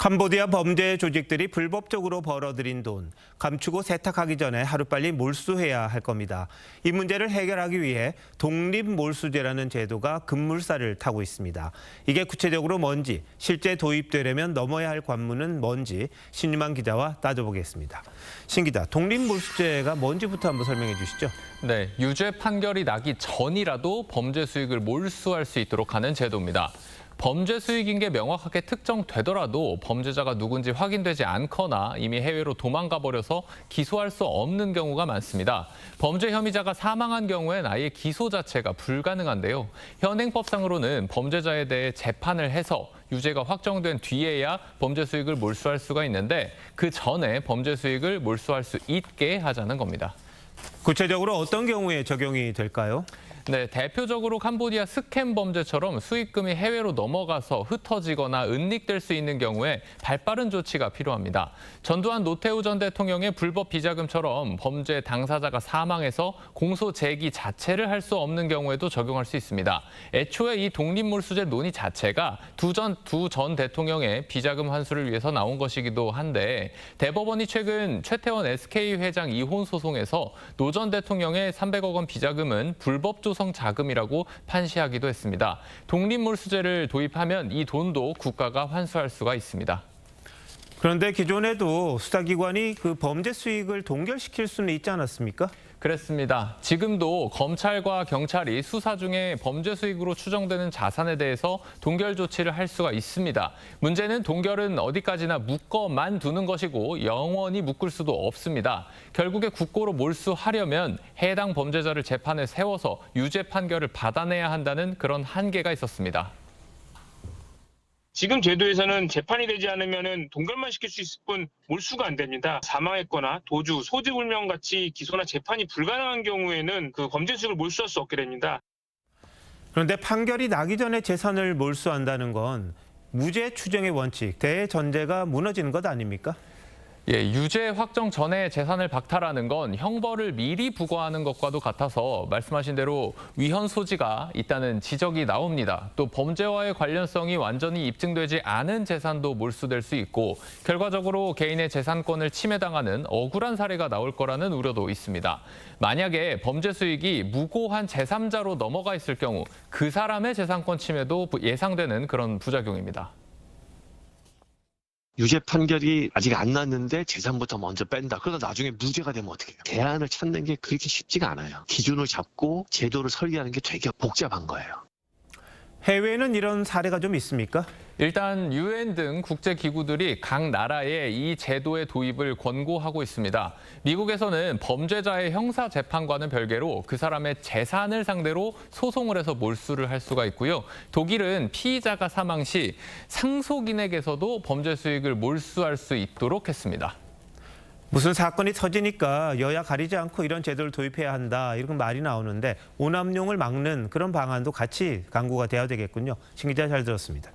캄보디아 범죄 조직들이 불법적으로 벌어들인 돈, 감추고 세탁하기 전에 하루빨리 몰수해야 할 겁니다. 이 문제를 해결하기 위해 독립몰수제라는 제도가 급물살을 타고 있습니다. 이게 구체적으로 뭔지, 실제 도입되려면 넘어야 할 관문은 뭔지 신유만 기자와 따져보겠습니다. 신 기자, 독립몰수제가 뭔지부터 한번 설명해 주시죠. 네, 유죄 판결이 나기 전이라도 범죄 수익을 몰수할 수 있도록 하는 제도입니다. 범죄 수익인 게 명확하게 특정되더라도 범죄자가 누군지 확인되지 않거나 이미 해외로 도망가 버려서 기소할 수 없는 경우가 많습니다. 범죄 혐의자가 사망한 경우엔 아예 기소 자체가 불가능한데요. 현행법상으로는 범죄자에 대해 재판을 해서 유죄가 확정된 뒤에야 범죄 수익을 몰수할 수가 있는데 그 전에 범죄 수익을 몰수할 수 있게 하자는 겁니다. 구체적으로 어떤 경우에 적용이 될까요? 네, 대표적으로 캄보디아 스캠 범죄처럼 수익금이 해외로 넘어가서 흩어지거나 은닉될 수 있는 경우에 발빠른 조치가 필요합니다. 전두환 노태우 전 대통령의 불법 비자금처럼 범죄 당사자가 사망해서 공소 제기 자체를 할 수 없는 경우에도 적용할 수 있습니다. 애초에 이 독립몰수제 논의 자체가 두 전 대통령의 비자금 환수를 위해서 나온 것이기도 한데 대법원이 최근 최태원 SK 회장 이혼 소송에서 노 전 대통령의 300억 원 비자금은 불법 조성 자금이라고 판시하기도 했습니다. 독립몰수제를 도입하면 이 돈도 국가가 환수할 수가 있습니다. 그런데 기존에도 수사기관이 그 범죄 수익을 동결시킬 수는 있지 않았습니까? 그렇습니다. 지금도 검찰과 경찰이 수사 중에 범죄 수익으로 추정되는 자산에 대해서 동결 조치를 할 수가 있습니다. 문제는 동결은 어디까지나 묶어만 두는 것이고 영원히 묶을 수도 없습니다. 결국에 국고로 몰수하려면 해당 범죄자를 재판에 세워서 유죄 판결을 받아내야 한다는 그런 한계가 있었습니다. 지금 제도에서는 재판이 되지 않으면 동결만 시킬 수 있을 뿐 몰수가 안 됩니다. 사망했거나 도주, 소지불명 같이 기소나 재판이 불가능한 경우에는 그 범죄 수익을 몰수할 수 없게 됩니다. 그런데 판결이 나기 전에 재산을 몰수한다는 건 무죄 추정의 원칙, 대전제가 무너지는 것 아닙니까? 예, 유죄 확정 전에 재산을 박탈하는 건 형벌을 미리 부과하는 것과도 같아서 말씀하신 대로 위헌 소지가 있다는 지적이 나옵니다. 또 범죄와의 관련성이 완전히 입증되지 않은 재산도 몰수될 수 있고 결과적으로 개인의 재산권을 침해당하는 억울한 사례가 나올 거라는 우려도 있습니다. 만약에 범죄 수익이 무고한 제3자로 넘어가 있을 경우 그 사람의 재산권 침해도 예상되는 그런 부작용입니다. 유죄 판결이 아직 안 났는데 재산부터 먼저 뺀다. 그러다 나중에 무죄가 되면 어떻게 해요? 대안을 찾는 게 그렇게 쉽지가 않아요. 기준을 잡고 제도를 설계하는 게 되게 복잡한 거예요. 해외에는 이런 사례가 좀 있습니까? 일단 UN 등 국제기구들이 각 나라에 이 제도의 도입을 권고하고 있습니다. 미국에서는 범죄자의 형사재판과는 별개로 그 사람의 재산을 상대로 소송을 해서 몰수를 할 수가 있고요. 독일은 피의자가 사망 시 상속인에게서도 범죄 수익을 몰수할 수 있도록 했습니다. 무슨 사건이 터지니까 여야 가리지 않고 이런 제도를 도입해야 한다 이런 말이 나오는데 오남용을 막는 그런 방안도 같이 강구가 돼야 되겠군요. 신 기자 잘 들었습니다.